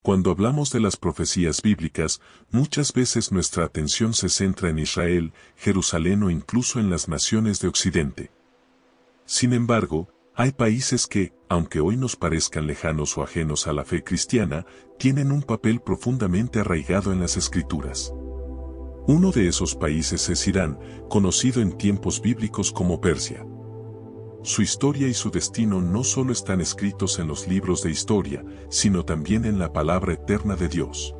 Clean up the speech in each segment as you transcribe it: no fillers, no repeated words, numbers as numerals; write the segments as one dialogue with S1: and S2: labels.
S1: Cuando hablamos de las profecías bíblicas, muchas veces nuestra atención se centra en Israel, Jerusalén o incluso en las naciones de Occidente. Sin embargo, hay países que, aunque hoy nos parezcan lejanos o ajenos a la fe cristiana, tienen un papel profundamente arraigado en las Escrituras. Uno de esos países es Irán, conocido en tiempos bíblicos como Persia. Su historia y su destino no solo están escritos en los libros de historia, sino también en la palabra eterna de Dios.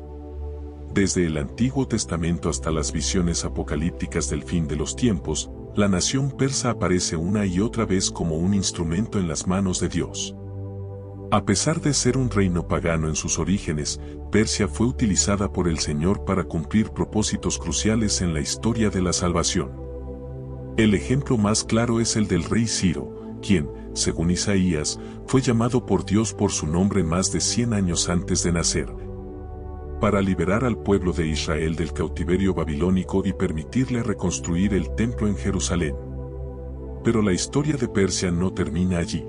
S1: Desde el Antiguo Testamento hasta las visiones apocalípticas del fin de los tiempos, la nación persa aparece una y otra vez como un instrumento en las manos de Dios. A pesar de ser un reino pagano en sus orígenes, Persia fue utilizada por el Señor para cumplir propósitos cruciales en la historia de la salvación. El ejemplo más claro es el del rey Ciro, quien, según Isaías, fue llamado por Dios por su nombre más de 100 años antes de nacer, para liberar al pueblo de Israel del cautiverio babilónico y permitirle reconstruir el templo en Jerusalén. Pero la historia de Persia no termina allí.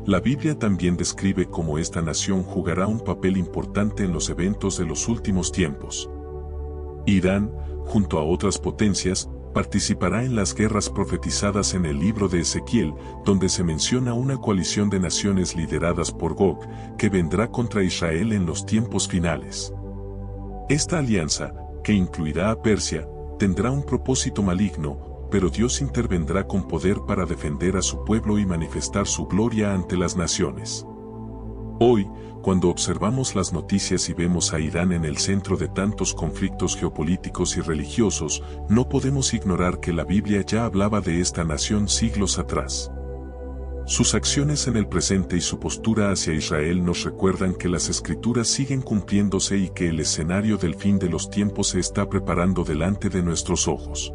S1: La Biblia también describe cómo esta nación jugará un papel importante en los eventos de los últimos tiempos. Irán, junto a otras potencias, participará en las guerras profetizadas en el libro de Ezequiel, donde se menciona una coalición de naciones lideradas por Gog, que vendrá contra Israel en los tiempos finales. Esta alianza, que incluirá a Persia, tendrá un propósito maligno, pero Dios intervendrá con poder para defender a su pueblo y manifestar su gloria ante las naciones. Hoy, cuando observamos las noticias y vemos a Irán en el centro de tantos conflictos geopolíticos y religiosos, no podemos ignorar que la Biblia ya hablaba de esta nación siglos atrás. Sus acciones en el presente y su postura hacia Israel nos recuerdan que las Escrituras siguen cumpliéndose y que el escenario del fin de los tiempos se está preparando delante de nuestros ojos.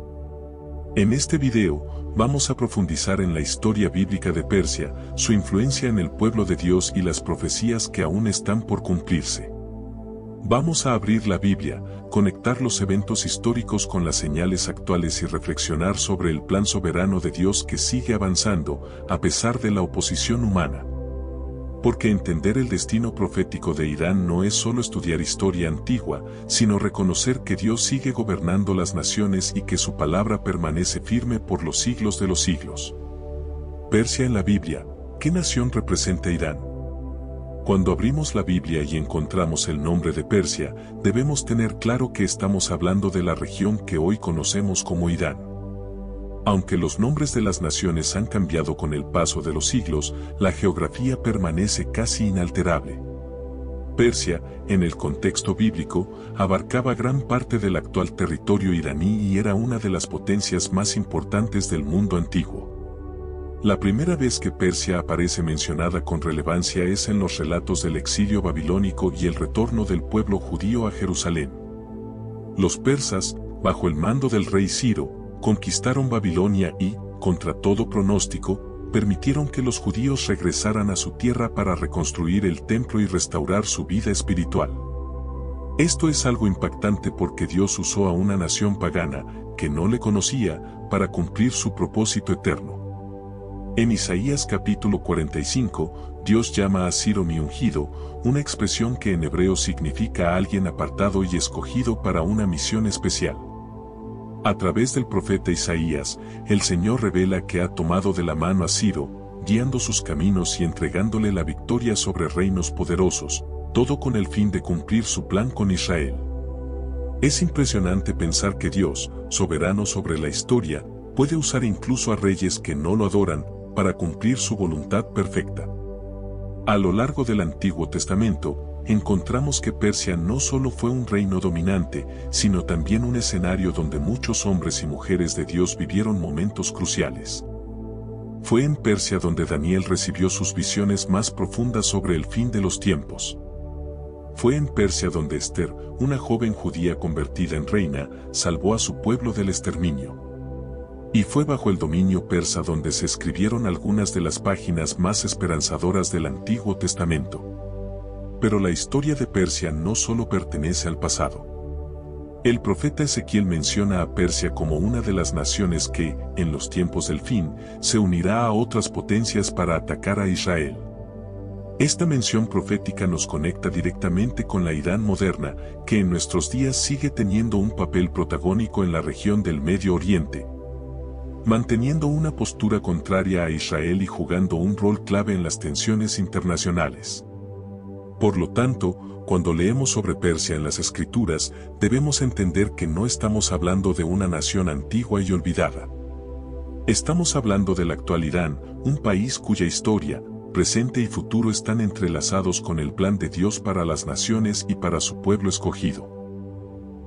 S1: En este video, vamos a profundizar en la historia bíblica de Persia, su influencia en el pueblo de Dios y las profecías que aún están por cumplirse. Vamos a abrir la Biblia, conectar los eventos históricos con las señales actuales y reflexionar sobre el plan soberano de Dios que sigue avanzando, a pesar de la oposición humana. Porque entender el destino profético de Irán no es solo estudiar historia antigua, sino reconocer que Dios sigue gobernando las naciones y que su palabra permanece firme por los siglos de los siglos. Persia en la Biblia, ¿qué nación representa Irán? Cuando abrimos la Biblia y encontramos el nombre de Persia, debemos tener claro que estamos hablando de la región que hoy conocemos como Irán. Aunque los nombres de las naciones han cambiado con el paso de los siglos, la geografía permanece casi inalterable. Persia, en el contexto bíblico, abarcaba gran parte del actual territorio iraní y era una de las potencias más importantes del mundo antiguo. La primera vez que Persia aparece mencionada con relevancia es en los relatos del exilio babilónico y el retorno del pueblo judío a Jerusalén. Los persas, bajo el mando del rey Ciro, conquistaron Babilonia y, contra todo pronóstico, permitieron que los judíos regresaran a su tierra para reconstruir el templo y restaurar su vida espiritual. Esto es algo impactante porque Dios usó a una nación pagana, que no le conocía, para cumplir su propósito eterno. En Isaías capítulo 45, Dios llama a Ciro mi ungido, una expresión que en hebreo significa a alguien apartado y escogido para una misión especial. A través del profeta Isaías, el Señor revela que ha tomado de la mano a Ciro, guiando sus caminos y entregándole la victoria sobre reinos poderosos, todo con el fin de cumplir su plan con Israel. Es impresionante pensar que Dios, soberano sobre la historia, puede usar incluso a reyes que no lo adoran, para cumplir su voluntad perfecta. A lo largo del Antiguo Testamento, encontramos que Persia no solo fue un reino dominante, sino también un escenario donde muchos hombres y mujeres de Dios vivieron momentos cruciales. Fue en Persia donde Daniel recibió sus visiones más profundas sobre el fin de los tiempos. Fue en Persia donde Esther, una joven judía convertida en reina, salvó a su pueblo del exterminio. Y fue bajo el dominio persa donde se escribieron algunas de las páginas más esperanzadoras del Antiguo Testamento. Pero la historia de Persia no solo pertenece al pasado. El profeta Ezequiel menciona a Persia como una de las naciones que, en los tiempos del fin, se unirá a otras potencias para atacar a Israel. Esta mención profética nos conecta directamente con la Irán moderna, que en nuestros días sigue teniendo un papel protagónico en la región del Medio Oriente, manteniendo una postura contraria a Israel y jugando un rol clave en las tensiones internacionales. Por lo tanto, cuando leemos sobre Persia en las Escrituras, debemos entender que no estamos hablando de una nación antigua y olvidada. Estamos hablando del actual Irán, un país cuya historia, presente y futuro están entrelazados con el plan de Dios para las naciones y para su pueblo escogido.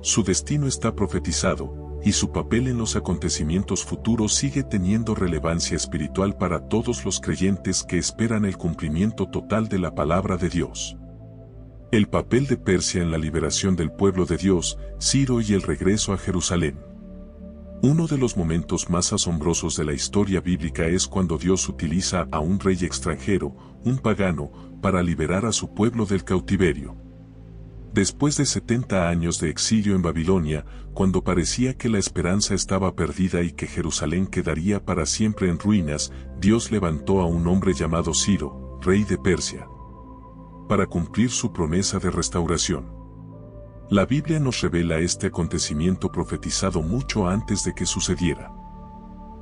S1: Su destino está profetizado, y su papel en los acontecimientos futuros sigue teniendo relevancia espiritual para todos los creyentes que esperan el cumplimiento total de la palabra de Dios. El papel de Persia en la liberación del pueblo de Dios, Ciro y el regreso a Jerusalén. Uno de los momentos más asombrosos de la historia bíblica es cuando Dios utiliza a un rey extranjero, un pagano, para liberar a su pueblo del cautiverio. Después de 70 años de exilio en Babilonia, cuando parecía que la esperanza estaba perdida y que Jerusalén quedaría para siempre en ruinas, Dios levantó a un hombre llamado Ciro, rey de Persia, para cumplir su promesa de restauración. La Biblia nos revela este acontecimiento profetizado mucho antes de que sucediera.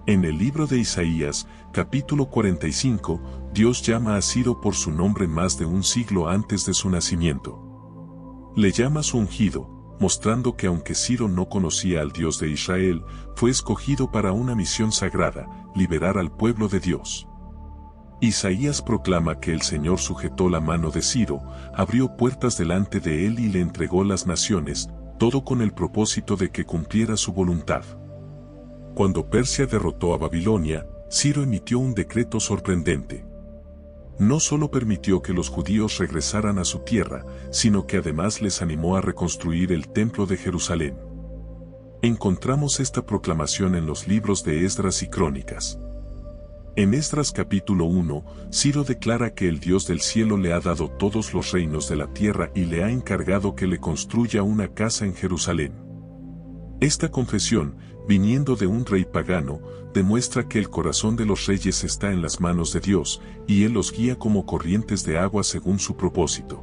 S1: En el libro de Isaías, capítulo 45, Dios llama a Ciro por su nombre más de un siglo antes de su nacimiento. Le llama su ungido, mostrando que aunque Ciro no conocía al Dios de Israel, fue escogido para una misión sagrada, liberar al pueblo de Dios. Isaías proclama que el Señor sujetó la mano de Ciro, abrió puertas delante de él y le entregó las naciones, todo con el propósito de que cumpliera su voluntad. Cuando Persia derrotó a Babilonia, Ciro emitió un decreto sorprendente. No solo permitió que los judíos regresaran a su tierra, sino que además les animó a reconstruir el templo de Jerusalén. Encontramos esta proclamación en los libros de Esdras y Crónicas. En Esdras capítulo 1, Ciro declara que el Dios del cielo le ha dado todos los reinos de la tierra y le ha encargado que le construya una casa en Jerusalén. Esta confesión, viniendo de un rey pagano, demuestra que el corazón de los reyes está en las manos de Dios, y Él los guía como corrientes de agua según su propósito.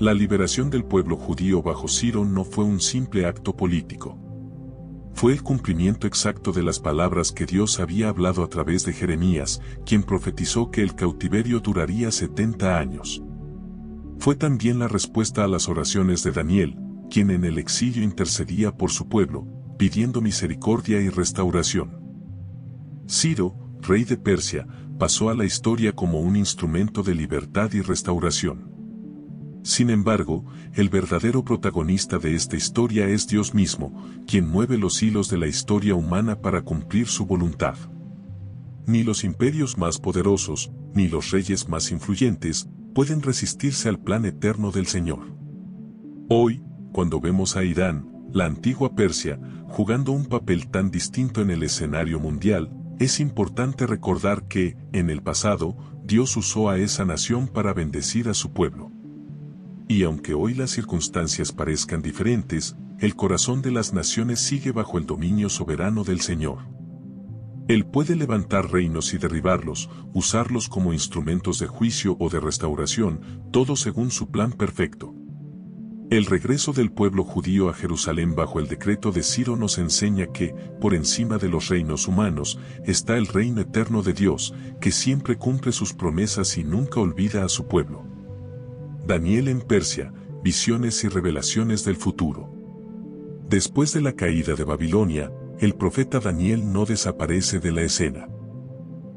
S1: La liberación del pueblo judío bajo Ciro no fue un simple acto político. Fue el cumplimiento exacto de las palabras que Dios había hablado a través de Jeremías, quien profetizó que el cautiverio duraría 70 años. Fue también la respuesta a las oraciones de Daniel, quien en el exilio intercedía por su pueblo, pidiendo misericordia y restauración. Ciro, rey de Persia, pasó a la historia como un instrumento de libertad y restauración. Sin embargo, el verdadero protagonista de esta historia es Dios mismo, quien mueve los hilos de la historia humana para cumplir su voluntad. Ni los imperios más poderosos, ni los reyes más influyentes, pueden resistirse al plan eterno del Señor. Hoy, cuando vemos a Irán, la antigua Persia, jugando un papel tan distinto en el escenario mundial, es importante recordar que, en el pasado, Dios usó a esa nación para bendecir a su pueblo. Y aunque hoy las circunstancias parezcan diferentes, el corazón de las naciones sigue bajo el dominio soberano del Señor. Él puede levantar reinos y derribarlos, usarlos como instrumentos de juicio o de restauración, todo según su plan perfecto. El regreso del pueblo judío a Jerusalén bajo el decreto de Ciro nos enseña que, por encima de los reinos humanos, está el reino eterno de Dios, que siempre cumple sus promesas y nunca olvida a su pueblo. Daniel en Persia, visiones y revelaciones del futuro. Después de la caída de Babilonia, el profeta Daniel no desaparece de la escena.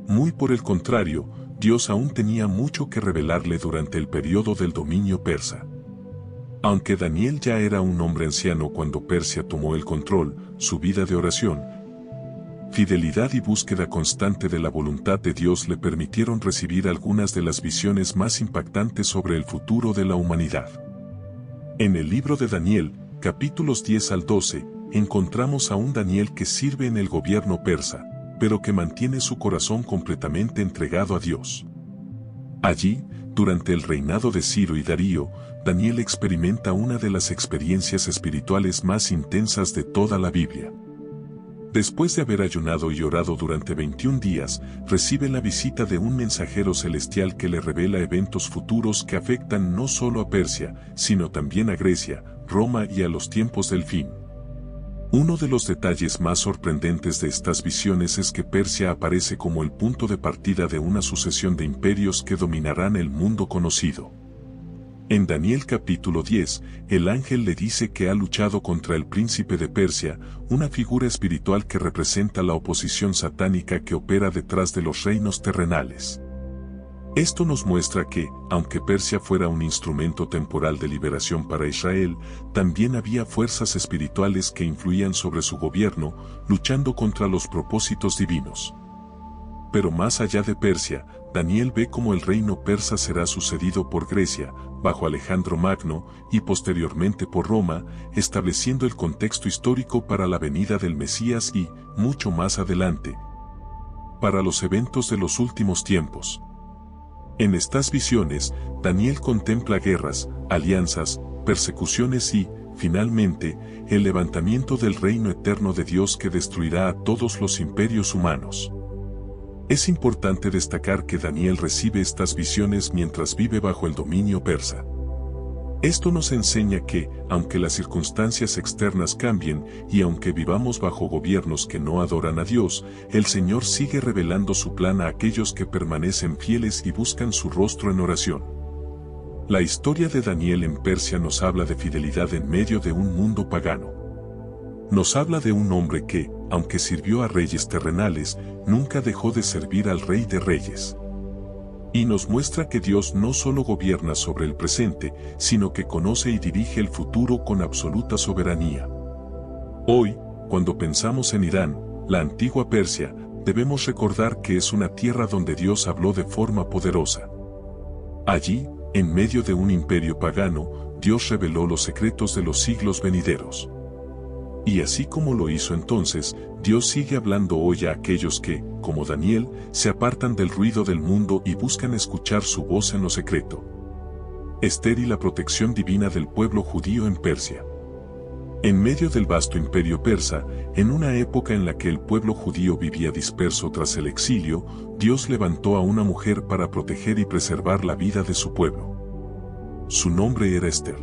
S1: Muy por el contrario, Dios aún tenía mucho que revelarle durante el periodo del dominio persa. Aunque Daniel ya era un hombre anciano cuando Persia tomó el control, su vida de oración, fidelidad y búsqueda constante de la voluntad de Dios le permitieron recibir algunas de las visiones más impactantes sobre el futuro de la humanidad. En el libro de Daniel, capítulos 10 al 12, encontramos a un Daniel que sirve en el gobierno persa, pero que mantiene su corazón completamente entregado a Dios. Allí, durante el reinado de Ciro y Darío, Daniel experimenta una de las experiencias espirituales más intensas de toda la Biblia. Después de haber ayunado y orado durante 21 días, recibe la visita de un mensajero celestial que le revela eventos futuros que afectan no solo a Persia, sino también a Grecia, Roma y a los tiempos del fin. Uno de los detalles más sorprendentes de estas visiones es que Persia aparece como el punto de partida de una sucesión de imperios que dominarán el mundo conocido. En Daniel capítulo 10, el ángel le dice que ha luchado contra el príncipe de Persia, una figura espiritual que representa la oposición satánica que opera detrás de los reinos terrenales. Esto nos muestra que, aunque Persia fuera un instrumento temporal de liberación para Israel, también había fuerzas espirituales que influían sobre su gobierno, luchando contra los propósitos divinos. Pero más allá de Persia, Daniel ve cómo el reino persa será sucedido por Grecia, bajo Alejandro Magno, y posteriormente por Roma, estableciendo el contexto histórico para la venida del Mesías y, mucho más adelante, para los eventos de los últimos tiempos. En estas visiones, Daniel contempla guerras, alianzas, persecuciones y, finalmente, el levantamiento del reino eterno de Dios que destruirá a todos los imperios humanos. Es importante destacar que Daniel recibe estas visiones mientras vive bajo el dominio persa. Esto nos enseña que, aunque las circunstancias externas cambien y aunque vivamos bajo gobiernos que no adoran a Dios, el Señor sigue revelando su plan a aquellos que permanecen fieles y buscan su rostro en oración. La historia de Daniel en Persia nos habla de fidelidad en medio de un mundo pagano. Nos habla de un hombre que, aunque sirvió a reyes terrenales, nunca dejó de servir al Rey de Reyes. Y nos muestra que Dios no solo gobierna sobre el presente, sino que conoce y dirige el futuro con absoluta soberanía. Hoy, cuando pensamos en Irán, la antigua Persia, debemos recordar que es una tierra donde Dios habló de forma poderosa. Allí, en medio de un imperio pagano, Dios reveló los secretos de los siglos venideros. Y así como lo hizo entonces, Dios sigue hablando hoy a aquellos que, como Daniel, se apartan del ruido del mundo y buscan escuchar su voz en lo secreto. Ester y la protección divina del pueblo judío en Persia. En medio del vasto imperio persa, en una época en la que el pueblo judío vivía disperso tras el exilio, Dios levantó a una mujer para proteger y preservar la vida de su pueblo. Su nombre era Ester.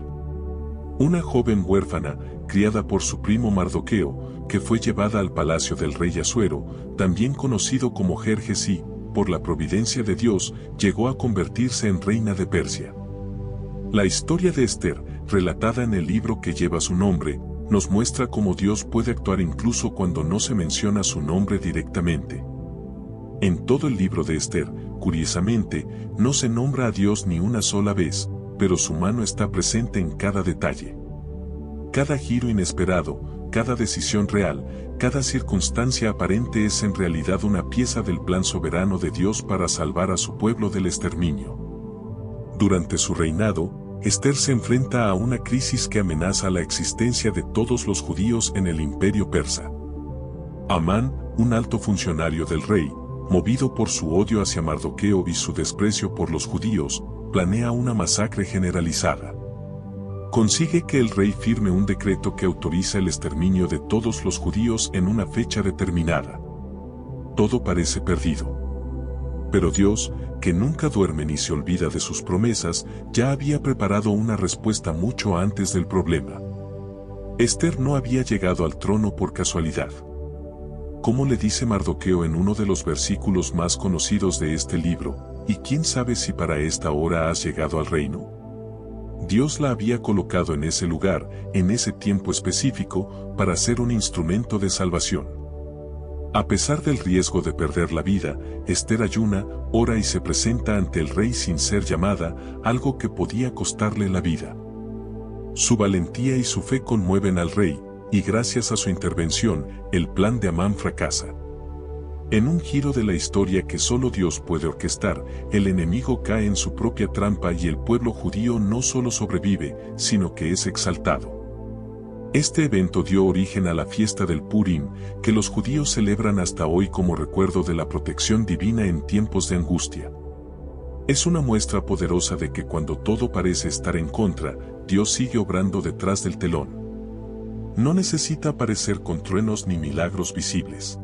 S1: Una joven huérfana, criada por su primo Mardoqueo, que fue llevada al palacio del rey Asuero, también conocido como Jerjes y, por la providencia de Dios, llegó a convertirse en reina de Persia. La historia de Ester, relatada en el libro que lleva su nombre, nos muestra cómo Dios puede actuar incluso cuando no se menciona su nombre directamente. En todo el libro de Ester, curiosamente, no se nombra a Dios ni una sola vez, pero su mano está presente en cada detalle. Cada giro inesperado, cada decisión real, cada circunstancia aparente es en realidad una pieza del plan soberano de Dios para salvar a su pueblo del exterminio. Durante su reinado, Ester se enfrenta a una crisis que amenaza la existencia de todos los judíos en el imperio persa. Amán, un alto funcionario del rey, movido por su odio hacia Mardoqueo y su desprecio por los judíos, planea una masacre generalizada. Consigue que el rey firme un decreto que autoriza el exterminio de todos los judíos en una fecha determinada. Todo parece perdido. Pero Dios, que nunca duerme ni se olvida de sus promesas, ya había preparado una respuesta mucho antes del problema. Ester no había llegado al trono por casualidad. Como le dice Mardoqueo en uno de los versículos más conocidos de este libro, ¿y quién sabe si para esta hora has llegado al reino? Dios la había colocado en ese lugar, en ese tiempo específico, para ser un instrumento de salvación. A pesar del riesgo de perder la vida, Ester ayuna, ora y se presenta ante el rey sin ser llamada, algo que podía costarle la vida. Su valentía y su fe conmueven al rey, y gracias a su intervención, el plan de Amán fracasa. En un giro de la historia que solo Dios puede orquestar, el enemigo cae en su propia trampa y el pueblo judío no solo sobrevive, sino que es exaltado. Este evento dio origen a la fiesta del Purim, que los judíos celebran hasta hoy como recuerdo de la protección divina en tiempos de angustia. Es una muestra poderosa de que cuando todo parece estar en contra, Dios sigue obrando detrás del telón. No necesita aparecer con truenos ni milagros visibles.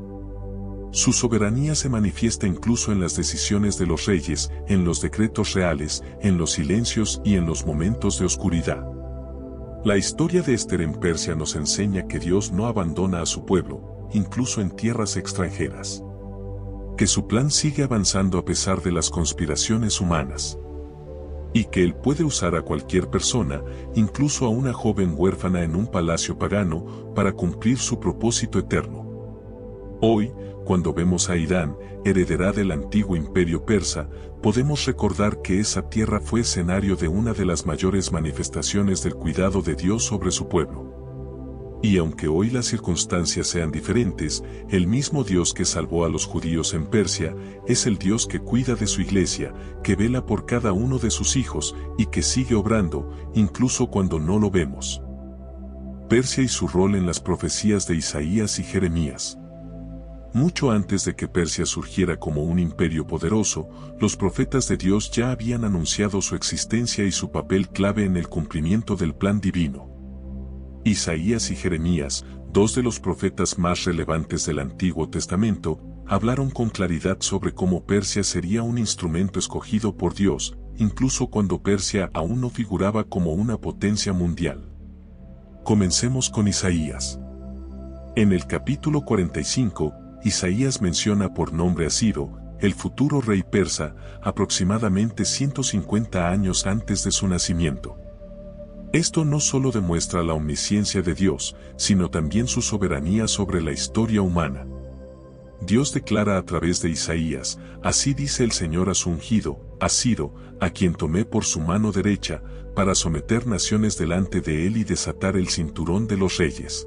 S1: Su soberanía se manifiesta incluso en las decisiones de los reyes, en los decretos reales, en los silencios y en los momentos de oscuridad. La historia de Esther en Persia nos enseña que Dios no abandona a su pueblo, incluso en tierras extranjeras. Que su plan sigue avanzando a pesar de las conspiraciones humanas. Y que Él puede usar a cualquier persona, incluso a una joven huérfana en un palacio pagano, para cumplir su propósito eterno. Hoy, cuando vemos a Irán, heredera del antiguo imperio persa, podemos recordar que esa tierra fue escenario de una de las mayores manifestaciones del cuidado de Dios sobre su pueblo. Y aunque hoy las circunstancias sean diferentes, el mismo Dios que salvó a los judíos en Persia es el Dios que cuida de su iglesia, que vela por cada uno de sus hijos y que sigue obrando, incluso cuando no lo vemos. Persia y su rol en las profecías de Isaías y Jeremías. Mucho antes de que Persia surgiera como un imperio poderoso, los profetas de Dios ya habían anunciado su existencia y su papel clave en el cumplimiento del plan divino. Isaías y Jeremías, dos de los profetas más relevantes del Antiguo Testamento, hablaron con claridad sobre cómo Persia sería un instrumento escogido por Dios, incluso cuando Persia aún no figuraba como una potencia mundial. Comencemos con Isaías. En el capítulo 45, Isaías menciona por nombre a Ciro, el futuro rey persa, aproximadamente 150 años antes de su nacimiento. Esto no solo demuestra la omnisciencia de Dios, sino también su soberanía sobre la historia humana. Dios declara a través de Isaías, así dice el Señor a su ungido, a Ciro, a quien tomé por su mano derecha, para someter naciones delante de él y desatar el cinturón de los reyes.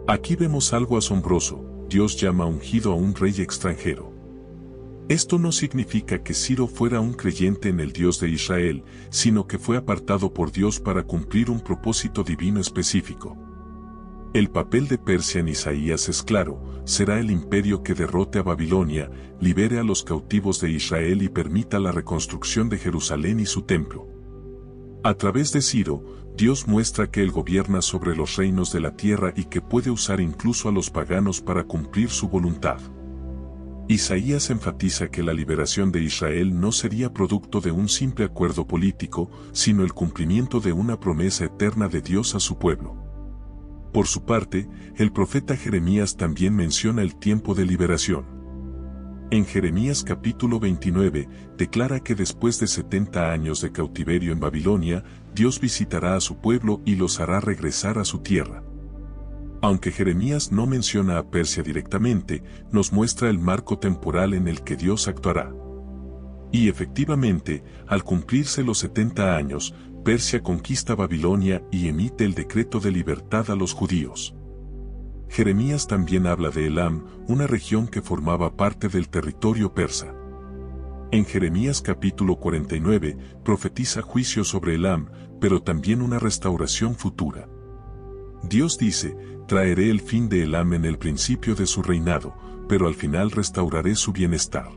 S1: Aquí vemos algo asombroso. Dios llama ungido a un rey extranjero. Esto no significa que Ciro fuera un creyente en el Dios de Israel, sino que fue apartado por Dios para cumplir un propósito divino específico. El papel de Persia en Isaías es claro, será el imperio que derrote a Babilonia, libere a los cautivos de Israel y permita la reconstrucción de Jerusalén y su templo. A través de Ciro, Dios muestra que Él gobierna sobre los reinos de la tierra y que puede usar incluso a los paganos para cumplir su voluntad. Isaías enfatiza que la liberación de Israel no sería producto de un simple acuerdo político, sino el cumplimiento de una promesa eterna de Dios a su pueblo. Por su parte, el profeta Jeremías también menciona el tiempo de liberación. En Jeremías capítulo 29, declara que después de 70 años de cautiverio en Babilonia, Dios visitará a su pueblo y los hará regresar a su tierra. Aunque Jeremías no menciona a Persia directamente, nos muestra el marco temporal en el que Dios actuará. Y efectivamente, al cumplirse los 70 años, Persia conquista Babilonia y emite el decreto de libertad a los judíos. Jeremías también habla de Elam, una región que formaba parte del territorio persa. En Jeremías capítulo 49, profetiza juicio sobre Elam, pero también una restauración futura. Dios dice, traeré el fin de Elam en el principio de su reinado, pero al final restauraré su bienestar.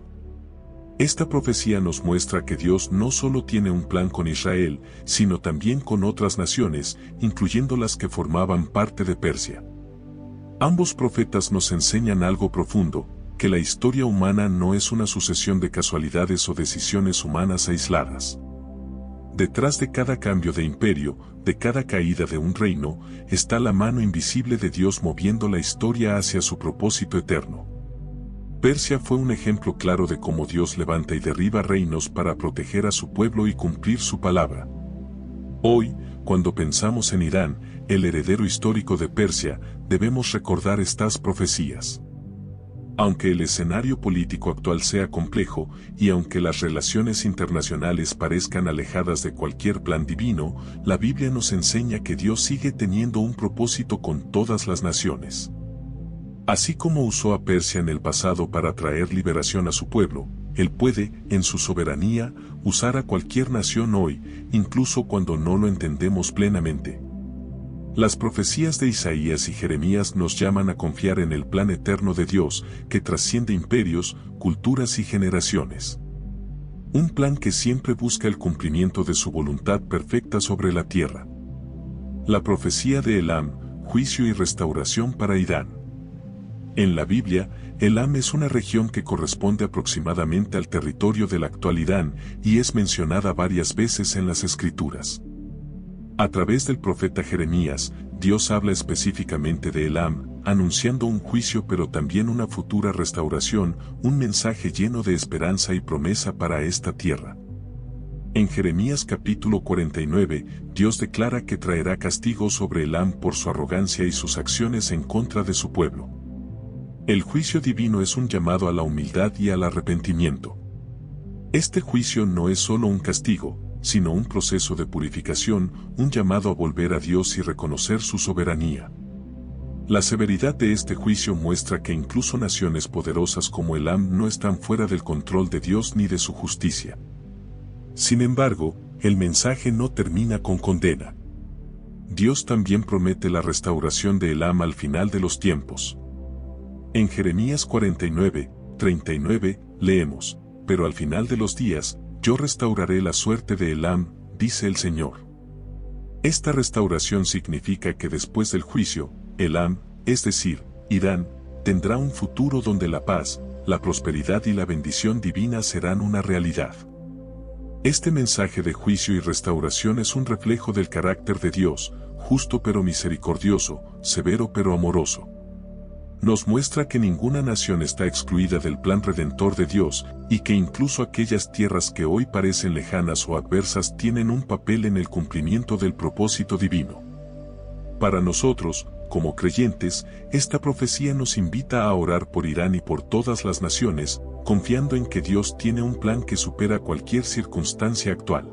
S1: Esta profecía nos muestra que Dios no solo tiene un plan con Israel, sino también con otras naciones, incluyendo las que formaban parte de Persia. Ambos profetas nos enseñan algo profundo, que la historia humana no es una sucesión de casualidades o decisiones humanas aisladas. Detrás de cada cambio de imperio, de cada caída de un reino, está la mano invisible de Dios moviendo la historia hacia su propósito eterno. Persia fue un ejemplo claro de cómo Dios levanta y derriba reinos para proteger a su pueblo y cumplir su palabra. Hoy, cuando pensamos en Irán, el heredero histórico de Persia, debemos recordar estas profecías. Aunque el escenario político actual sea complejo, y aunque las relaciones internacionales parezcan alejadas de cualquier plan divino, la Biblia nos enseña que Dios sigue teniendo un propósito con todas las naciones. Así como usó a Persia en el pasado para traer liberación a su pueblo, Él puede, en su soberanía, usar a cualquier nación hoy, incluso cuando no lo entendemos plenamente. Las profecías de Isaías y Jeremías nos llaman a confiar en el plan eterno de Dios, que trasciende imperios, culturas y generaciones. Un plan que siempre busca el cumplimiento de su voluntad perfecta sobre la tierra. La profecía de Elam, juicio y restauración para Irán. En la Biblia, Elam es una región que corresponde aproximadamente al territorio del actual Irán y es mencionada varias veces en las Escrituras. A través del profeta Jeremías, Dios habla específicamente de Elam, anunciando un juicio pero también una futura restauración, un mensaje lleno de esperanza y promesa para esta tierra. En Jeremías capítulo 49, Dios declara que traerá castigo sobre Elam por su arrogancia y sus acciones en contra de su pueblo. El juicio divino es un llamado a la humildad y al arrepentimiento. Este juicio no es solo un castigo, sino un proceso de purificación, un llamado a volver a Dios y reconocer su soberanía. La severidad de este juicio muestra que incluso naciones poderosas como Elam no están fuera del control de Dios ni de su justicia. Sin embargo, el mensaje no termina con condena. Dios también promete la restauración de Elam al final de los tiempos. En Jeremías 49, 39, leemos, «Pero al final de los días, yo restauraré la suerte de Elam, dice el Señor». Esta restauración significa que después del juicio, Elam, es decir, Irán, tendrá un futuro donde la paz, la prosperidad y la bendición divina serán una realidad. Este mensaje de juicio y restauración es un reflejo del carácter de Dios, justo pero misericordioso, severo pero amoroso. Nos muestra que ninguna nación está excluida del plan redentor de Dios, y que incluso aquellas tierras que hoy parecen lejanas o adversas tienen un papel en el cumplimiento del propósito divino. Para nosotros, como creyentes, esta profecía nos invita a orar por Irán y por todas las naciones, confiando en que Dios tiene un plan que supera cualquier circunstancia actual.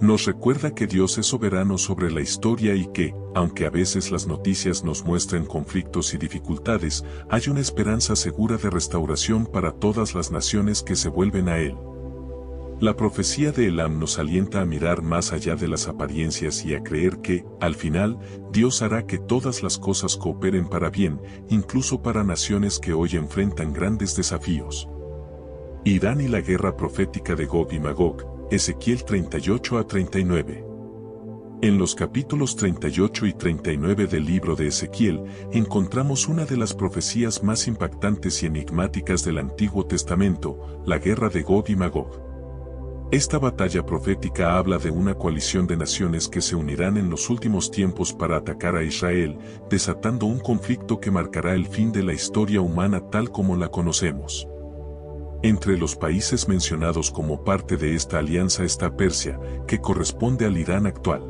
S1: Nos recuerda que Dios es soberano sobre la historia y que, aunque a veces las noticias nos muestren conflictos y dificultades, hay una esperanza segura de restauración para todas las naciones que se vuelven a Él. La profecía de Elam nos alienta a mirar más allá de las apariencias y a creer que, al final, Dios hará que todas las cosas cooperen para bien, incluso para naciones que hoy enfrentan grandes desafíos. Irán y la guerra profética de Gog y Magog, Ezequiel 38 a 39. En los capítulos 38 y 39 del libro de Ezequiel, encontramos una de las profecías más impactantes y enigmáticas del Antiguo Testamento, la guerra de Gog y Magog. Esta batalla profética habla de una coalición de naciones que se unirán en los últimos tiempos para atacar a Israel, desatando un conflicto que marcará el fin de la historia humana tal como la conocemos. Entre los países mencionados como parte de esta alianza está Persia, que corresponde al Irán actual.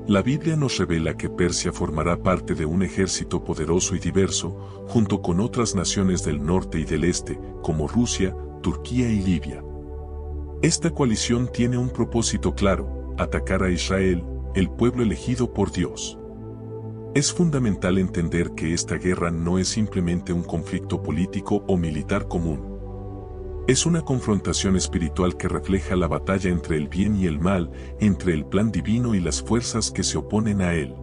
S1: La Biblia nos revela que Persia formará parte de un ejército poderoso y diverso, junto con otras naciones del norte y del este, como Rusia, Turquía y Libia. Esta coalición tiene un propósito claro: atacar a Israel, el pueblo elegido por Dios. Es fundamental entender que esta guerra no es simplemente un conflicto político o militar común. Es una confrontación espiritual que refleja la batalla entre el bien y el mal, entre el plan divino y las fuerzas que se oponen a él.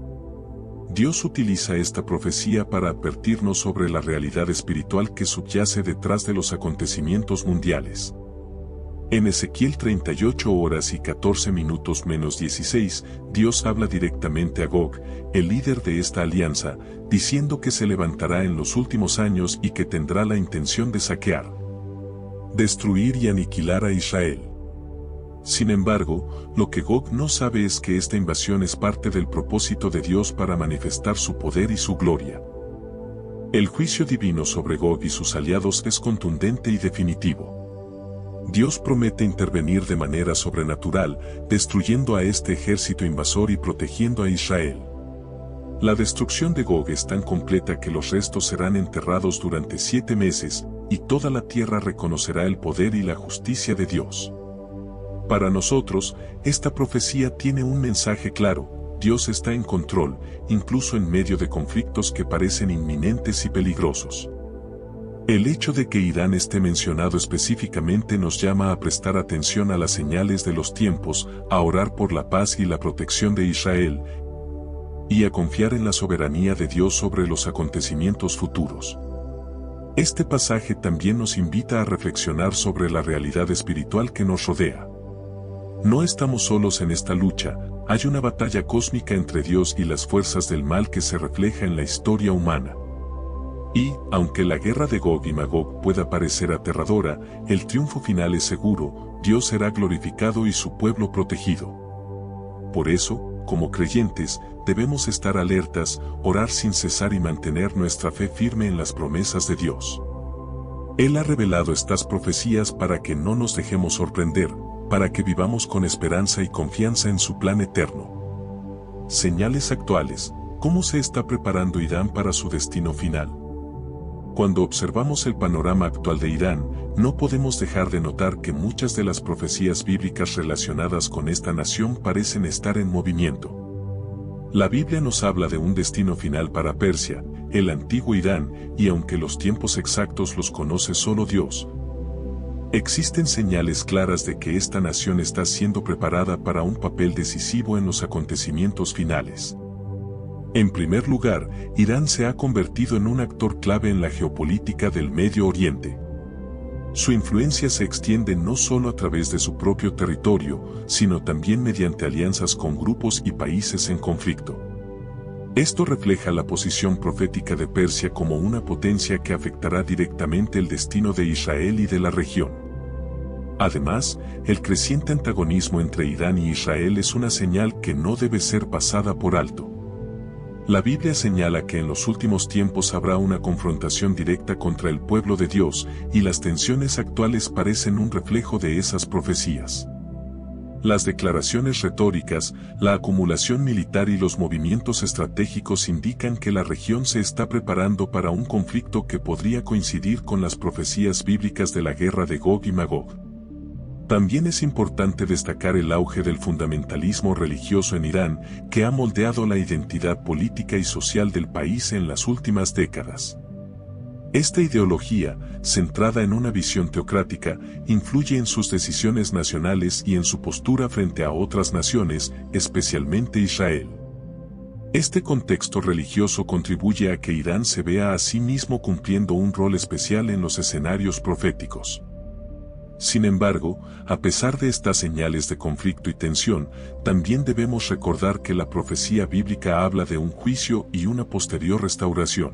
S1: Dios utiliza esta profecía para advertirnos sobre la realidad espiritual que subyace detrás de los acontecimientos mundiales. En Ezequiel 38 horas y 14 minutos menos 16, Dios habla directamente a Gog, el líder de esta alianza, diciendo que se levantará en los últimos años y que tendrá la intención de saquear, destruir y aniquilar a Israel. Sin embargo, lo que Gog no sabe es que esta invasión es parte del propósito de Dios para manifestar su poder y su gloria. El juicio divino sobre Gog y sus aliados es contundente y definitivo. Dios promete intervenir de manera sobrenatural, destruyendo a este ejército invasor y protegiendo a Israel. La destrucción de Gog es tan completa que los restos serán enterrados durante 7 meses, y toda la tierra reconocerá el poder y la justicia de Dios. Para nosotros, esta profecía tiene un mensaje claro: Dios está en control, incluso en medio de conflictos que parecen inminentes y peligrosos. El hecho de que Irán esté mencionado específicamente nos llama a prestar atención a las señales de los tiempos, a orar por la paz y la protección de Israel, y a confiar en la soberanía de Dios sobre los acontecimientos futuros. Este pasaje también nos invita a reflexionar sobre la realidad espiritual que nos rodea. No estamos solos en esta lucha, hay una batalla cósmica entre Dios y las fuerzas del mal que se refleja en la historia humana. Y, aunque la guerra de Gog y Magog pueda parecer aterradora, el triunfo final es seguro, Dios será glorificado y su pueblo protegido. Por eso, como creyentes, debemos estar alertas, orar sin cesar y mantener nuestra fe firme en las promesas de Dios. Él ha revelado estas profecías para que no nos dejemos sorprender, para que vivamos con esperanza y confianza en su plan eterno. Señales actuales. ¿Cómo se está preparando Irán para su destino final? Cuando observamos el panorama actual de Irán, no podemos dejar de notar que muchas de las profecías bíblicas relacionadas con esta nación parecen estar en movimiento. La Biblia nos habla de un destino final para Persia, el antiguo Irán, y aunque los tiempos exactos los conoce solo Dios, existen señales claras de que esta nación está siendo preparada para un papel decisivo en los acontecimientos finales. En primer lugar, Irán se ha convertido en un actor clave en la geopolítica del Medio Oriente. Su influencia se extiende no solo a través de su propio territorio, sino también mediante alianzas con grupos y países en conflicto. Esto refleja la posición profética de Persia como una potencia que afectará directamente el destino de Israel y de la región. Además, el creciente antagonismo entre Irán y Israel es una señal que no debe ser pasada por alto. La Biblia señala que en los últimos tiempos habrá una confrontación directa contra el pueblo de Dios, y las tensiones actuales parecen un reflejo de esas profecías. Las declaraciones retóricas, la acumulación militar y los movimientos estratégicos indican que la región se está preparando para un conflicto que podría coincidir con las profecías bíblicas de la guerra de Gog y Magog. También es importante destacar el auge del fundamentalismo religioso en Irán, que ha moldeado la identidad política y social del país en las últimas décadas. Esta ideología, centrada en una visión teocrática, influye en sus decisiones nacionales y en su postura frente a otras naciones, especialmente Israel. Este contexto religioso contribuye a que Irán se vea a sí mismo cumpliendo un rol especial en los escenarios proféticos. Sin embargo, a pesar de estas señales de conflicto y tensión, también debemos recordar que la profecía bíblica habla de un juicio y una posterior restauración.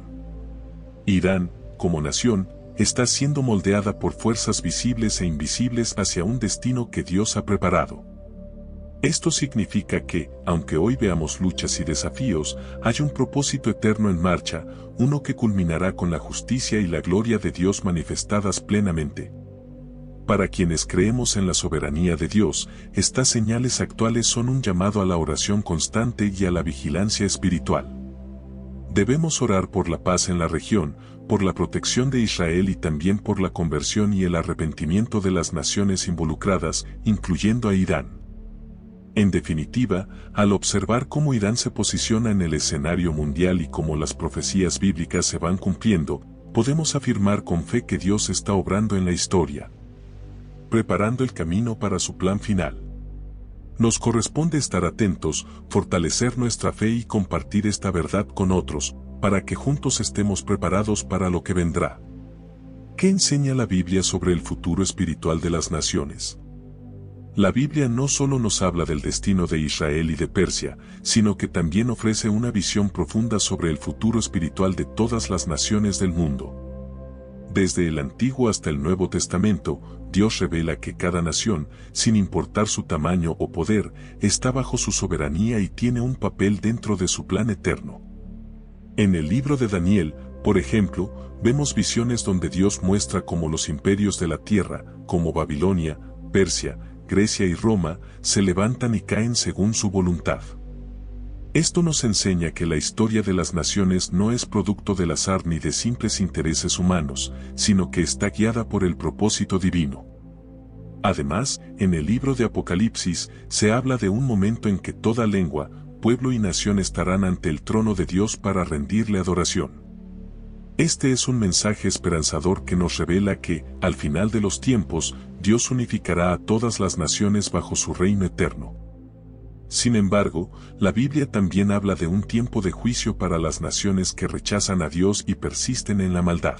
S1: Irán, como nación, está siendo moldeada por fuerzas visibles e invisibles hacia un destino que Dios ha preparado. Esto significa que, aunque hoy veamos luchas y desafíos, hay un propósito eterno en marcha, uno que culminará con la justicia y la gloria de Dios manifestadas plenamente. Para quienes creemos en la soberanía de Dios, estas señales actuales son un llamado a la oración constante y a la vigilancia espiritual. Debemos orar por la paz en la región, por la protección de Israel y también por la conversión y el arrepentimiento de las naciones involucradas, incluyendo a Irán. En definitiva, al observar cómo Irán se posiciona en el escenario mundial y cómo las profecías bíblicas se van cumpliendo, podemos afirmar con fe que Dios está obrando en la historia, preparando el camino para su plan final. Nos corresponde estar atentos, fortalecer nuestra fe y compartir esta verdad con otros, para que juntos estemos preparados para lo que vendrá. ¿Qué enseña la Biblia sobre el futuro espiritual de las naciones? La Biblia no solo nos habla del destino de Israel y de Persia, sino que también ofrece una visión profunda sobre el futuro espiritual de todas las naciones del mundo. Desde el Antiguo hasta el Nuevo Testamento, Dios revela que cada nación, sin importar su tamaño o poder, está bajo su soberanía y tiene un papel dentro de su plan eterno. En el libro de Daniel, por ejemplo, vemos visiones donde Dios muestra cómo los imperios de la tierra, como Babilonia, Persia, Grecia y Roma, se levantan y caen según su voluntad. Esto nos enseña que la historia de las naciones no es producto del azar ni de simples intereses humanos, sino que está guiada por el propósito divino. Además, en el libro de Apocalipsis, se habla de un momento en que toda lengua, pueblo y nación estarán ante el trono de Dios para rendirle adoración. Este es un mensaje esperanzador que nos revela que, al final de los tiempos, Dios unificará a todas las naciones bajo su reino eterno. Sin embargo, la Biblia también habla de un tiempo de juicio para las naciones que rechazan a Dios y persisten en la maldad.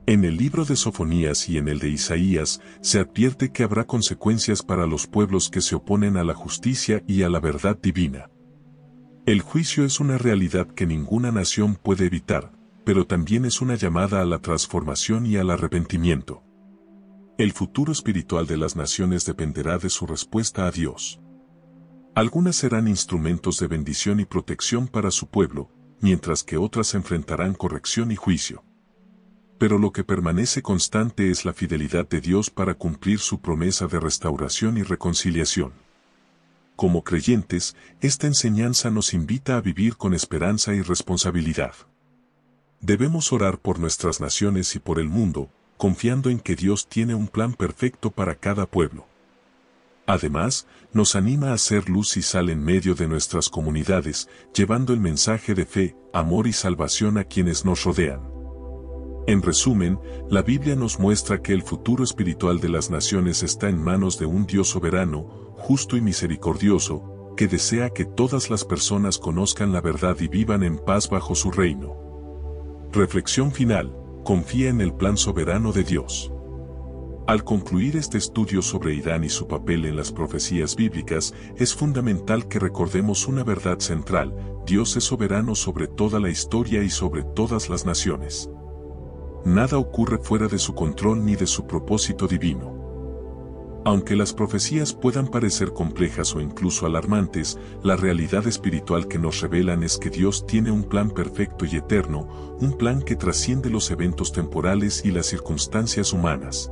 S1: En el libro de Sofonías y en el de Isaías se advierte que habrá consecuencias para los pueblos que se oponen a la justicia y a la verdad divina. El juicio es una realidad que ninguna nación puede evitar, pero también es una llamada a la transformación y al arrepentimiento. El futuro espiritual de las naciones dependerá de su respuesta a Dios. Algunas serán instrumentos de bendición y protección para su pueblo, mientras que otras enfrentarán corrección y juicio. Pero lo que permanece constante es la fidelidad de Dios para cumplir su promesa de restauración y reconciliación. Como creyentes, esta enseñanza nos invita a vivir con esperanza y responsabilidad. Debemos orar por nuestras naciones y por el mundo, confiando en que Dios tiene un plan perfecto para cada pueblo. Además, nos anima a ser luz y sal en medio de nuestras comunidades, llevando el mensaje de fe, amor y salvación a quienes nos rodean. En resumen, la Biblia nos muestra que el futuro espiritual de las naciones está en manos de un Dios soberano, justo y misericordioso, que desea que todas las personas conozcan la verdad y vivan en paz bajo su reino. Reflexión final: confía en el plan soberano de Dios. Al concluir este estudio sobre Irán y su papel en las profecías bíblicas, es fundamental que recordemos una verdad central: Dios es soberano sobre toda la historia y sobre todas las naciones. Nada ocurre fuera de su control ni de su propósito divino. Aunque las profecías puedan parecer complejas o incluso alarmantes, la realidad espiritual que nos revelan es que Dios tiene un plan perfecto y eterno, un plan que trasciende los eventos temporales y las circunstancias humanas.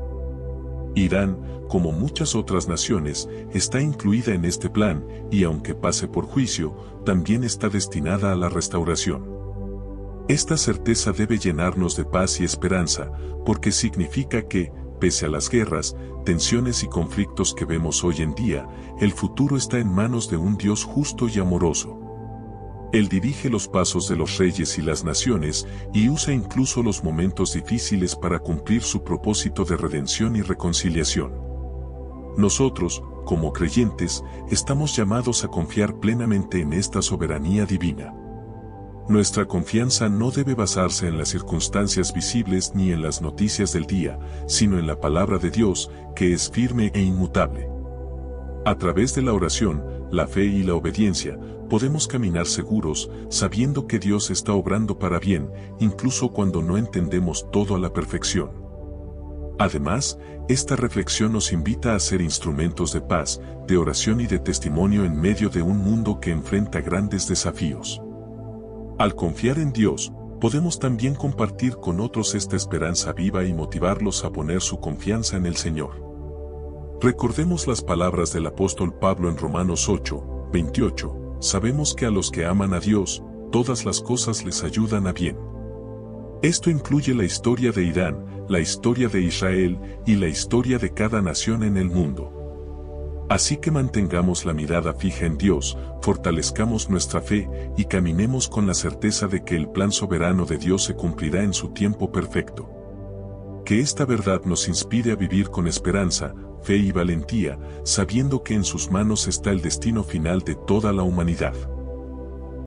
S1: Irán, como muchas otras naciones, está incluida en este plan, y aunque pase por juicio, también está destinada a la restauración. Esta certeza debe llenarnos de paz y esperanza, porque significa que, pese a las guerras, tensiones y conflictos que vemos hoy en día, el futuro está en manos de un Dios justo y amoroso. Él dirige los pasos de los reyes y las naciones, y usa incluso los momentos difíciles para cumplir su propósito de redención y reconciliación. Nosotros, como creyentes, estamos llamados a confiar plenamente en esta soberanía divina. Nuestra confianza no debe basarse en las circunstancias visibles ni en las noticias del día, sino en la palabra de Dios, que es firme e inmutable. A través de la oración, la fe y la obediencia, podemos caminar seguros, sabiendo que Dios está obrando para bien, incluso cuando no entendemos todo a la perfección. Además, esta reflexión nos invita a ser instrumentos de paz, de oración y de testimonio en medio de un mundo que enfrenta grandes desafíos. Al confiar en Dios, podemos también compartir con otros esta esperanza viva y motivarlos a poner su confianza en el Señor. Recordemos las palabras del apóstol Pablo en Romanos 8, 28, sabemos que a los que aman a Dios, todas las cosas les ayudan a bien. Esto incluye la historia de Irán, la historia de Israel y la historia de cada nación en el mundo. Así que mantengamos la mirada fija en Dios, fortalezcamos nuestra fe y caminemos con la certeza de que el plan soberano de Dios se cumplirá en su tiempo perfecto. Que esta verdad nos inspire a vivir con esperanza, fe y valentía, sabiendo que en sus manos está el destino final de toda la humanidad.